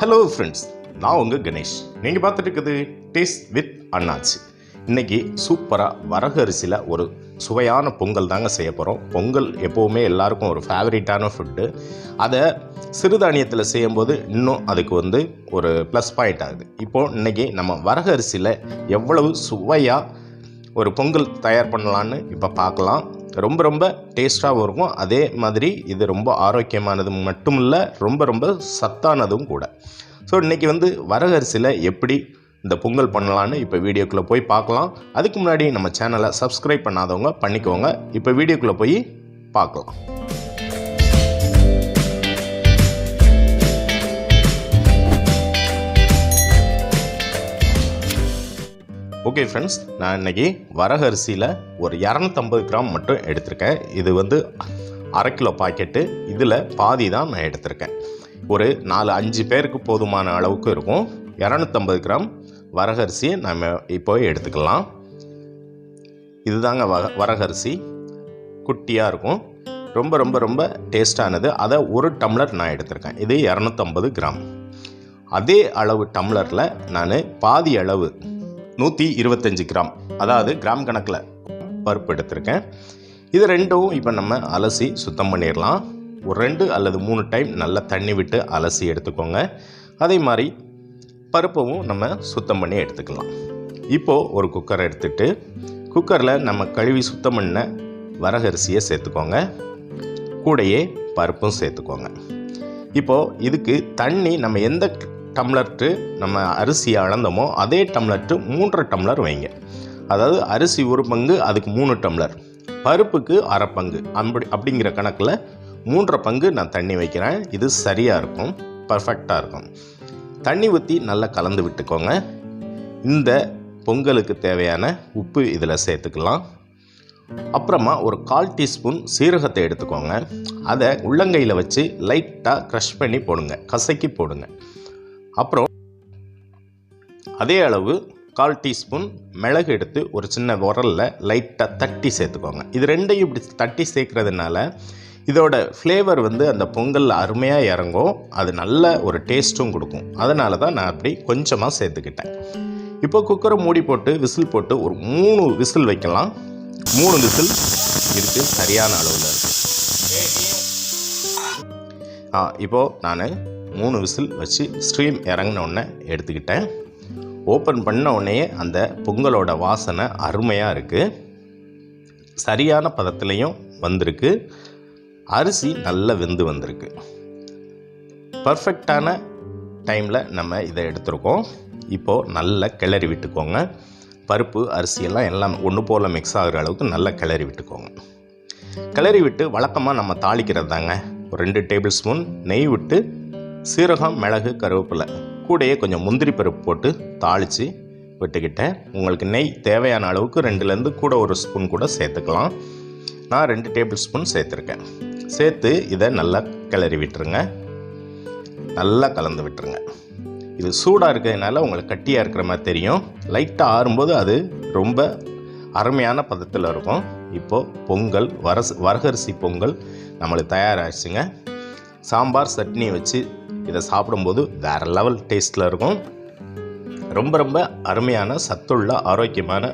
Hello friends, நான் உங்கள் கணேஷ். நீங்கள் பார்த்துட்டு இருக்குது டேஸ்ட் வித் அண்ணாச்சி. இன்றைக்கி சூப்பராக வரகரிசியில் ஒரு சுவையான பொங்கல் தாங்க செய்ய போகிறோம். பொங்கல் எப்போவுமே எல்லாருக்கும் ஒரு ஃபேவரட்டான ஃபுட்டு. அதை சிறுதானியத்தில் செய்யும்போது இன்னும் அதுக்கு ஒரு ப்ளஸ் பாயிண்ட் ஆகுது. இப்போது இன்றைக்கி நம்ம வரகரிசியில் எவ்வளவு சுவையாக ஒரு பொங்கல் தயார் பண்ணலான்னு இப்போ பார்க்கலாம். ரொம்ப ரொம்ப டேஸ்ட்டாகவும் இருக்கும். அதே மாதிரி இது ரொம்ப ஆரோக்கியமானது மட்டும் இல்லை, ரொம்ப சத்தானதும் கூட. ஸோ இன்றைக்கி வரகரிசியில் எப்படி இந்த பொங்கல் பண்ணலான்னு இப்போ வீடியோக்குள்ளே போய் பார்க்கலாம். அதுக்கு முன்னாடி நம்ம சேனலை சப்ஸ்கிரைப் பண்ணாதவங்க பண்ணிக்கோங்க. இப்போ வீடியோக்குள்ளே போய் பார்க்கலாம். ஓகே ஃப்ரெண்ட்ஸ், நான் இன்றைக்கி வரகரிசியில் ஒரு 250 கிராம் மட்டும் எடுத்திருக்கேன். இது 1/2 கிலோ பாக்கெட்டு. இதில் பாதி தான் நான் எடுத்திருக்கேன். ஒரு 4-5 பேருக்கு போதுமான அளவுக்கு இருக்கும். 250 கிராம் வரகரிசியை நம்ம இப்போ எடுத்துக்கலாம். இதுதாங்க வரகரிசி. குட்டியாக இருக்கும். ரொம்ப டேஸ்டானது. அதை 1 டம்ளர் நான் எடுத்திருக்கேன். இது 250 கிராம். அதே அளவு டம்ளரில் நான் பாதி அளவு 125 கிராம், அதாவது கிராம் கணக்கில் பருப்பு எடுத்திருக்கேன். இது ரெண்டும் இப்போ நம்ம அலசி சுத்தம் பண்ணிடலாம். ஒரு 2 அல்லது 3 டைம் நல்லா தண்ணி விட்டு அலசி எடுத்துக்கோங்க. அதே மாதிரி பருப்பவும் நம்ம சுத்தம் பண்ணி எடுத்துக்கலாம். இப்போது ஒரு குக்கரை எடுத்துகிட்டு குக்கரில் நம்ம கழுவி சுத்தம் பண்ண வரகரிசியை சேர்த்துக்கோங்க. கூடையே பருப்பும் சேர்த்துக்கோங்க. இப்போது இதுக்கு தண்ணி நம்ம எந்த டம்ளர்ட்டு நம்ம அரிசியை அளந்தோமோ அதே டம்ளர்ட்டு 3 டம்ளர் வைங்க. அதாவது அரிசி 1 பங்கு, அதுக்கு 3 டம்ளர், பருப்புக்கு 1/2 பங்கு, அப்படிங்கிற கணக்கில் 3 பங்கு நான் தண்ணி வைக்கிறேன். இது சரியாக இருக்கும், பர்ஃபெக்டாக இருக்கும். தண்ணி ஊற்றி நல்லா கலந்து விட்டுக்கோங்க. இந்த பொங்கலுக்கு தேவையான உப்பு இதில் சேர்த்துக்கலாம். அப்புறமா ஒரு 1/4 டீஸ்பூன் சீரகத்தை எடுத்துக்கோங்க. அதை உள்ளங்கையில் வச்சு லைட்டாக க்ரஷ் பண்ணி போடுங்க, கசக்கி போடுங்க. அப்புறம் அதே அளவு 1/4 டீஸ்பூன் மிளகு எடுத்து ஒரு சின்ன உரலில் லைட்டாக தட்டி சேர்த்துக்கோங்க. இது ரெண்டையும் இப்படி தட்டி சேர்க்குறதுனால இதோட ஃப்ளேவர் அந்த பொங்கலில் அருமையாக இறங்கும். அது நல்ல ஒரு டேஸ்ட்டும் கொடுக்கும். அதனால தான் நான் அப்படி கொஞ்சமாக சேர்த்துக்கிட்டேன். இப்போ குக்கரை மூடி போட்டு விசில் போட்டு ஒரு 3 விசில் வைக்கலாம். 3 விசில் இருக்குது, சரியான அளவில் இருக்குது. இப்போது நான் 3 விசில் வச்சு ஸ்ட்ரீம் இறங்கின உடனே எடுத்துக்கிட்டேன். ஓப்பன் பண்ண உடனே அந்த பொங்கலோட வாசனை அருமையாக இருக்குது. சரியான பதத்துலேயும் வந்திருக்கு. அரிசி நல்லா வெந்து வந்திருக்கு. பர்ஃபெக்டான டைமில் நம்ம இதை எடுத்துருக்கோம். இப்போது நல்லா கிளறி விட்டுக்கோங்க. பருப்பு அரிசியெல்லாம் எல்லாம் ஒன்று போல் மிக்ஸ் ஆகிற அளவுக்கு நல்லா கிளறி விட்டுக்கோங்க. கிளறி விட்டு வழக்கமாக நம்ம தாளிக்கிறது தாங்க. ஒரு 2 டேபிள் ஸ்பூன் நெய் விட்டு சீரகம், மிளகு, கருவேப்பிலை, கூடையே கொஞ்சம் முந்திரி பருப்பு போட்டு தாளித்து விட்டுக்கிட்டேன். உங்களுக்கு நெய் தேவையான அளவுக்கு 2லேருந்து கூட 1 ஸ்பூன் கூட சேர்த்துக்கலாம். நான் 2 டேபிள் ஸ்பூன் சேர்த்துருக்கேன். சேர்த்து இதை நல்லா கிளறி விட்டுருங்க. நல்லா கலந்து விட்டுருங்க. இது சூடாக இருக்கிறதுனால உங்களுக்கு கட்டியாக இருக்கிற மாதிரி தெரியும். லைட்டாக ஆறும்போது அது ரொம்ப அருமையான பதத்தில் இருக்கும். இப்போது பொங்கல் வரகரிசி பொங்கல் நம்மளுக்கு தயாராகிடுச்சுங்க. சாம்பார் சட்னி வச்சு இதை சாப்பிடும்போது வேறு லெவல் டேஸ்ட்டில் இருக்கும். ரொம்ப அருமையான சத்துள்ள ஆரோக்கியமான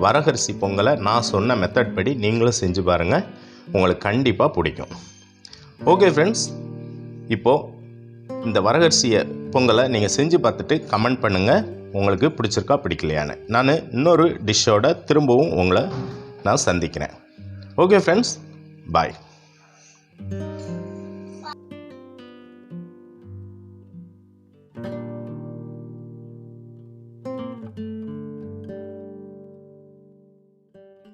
வரகரிசி பொங்கலை நான் சொன்ன மெத்தட் படி நீங்களும் செஞ்சு பாருங்கள். உங்களுக்கு கண்டிப்பாக பிடிக்கும். ஓகே ஃப்ரெண்ட்ஸ், இப்போது இந்த வரகரிசியை பொங்கலை நீங்கள் செஞ்சு பார்த்துட்டு கமெண்ட் பண்ணுங்கள், உங்களுக்கு பிடிச்சிருக்கா பிடிக்கலையான்னு. நான் இன்னொரு டிஷ்ஷோட திரும்பவும் உங்களை நான் சந்திக்கிறேன். ஓகே ஃப்ரெண்ட்ஸ், பாய்.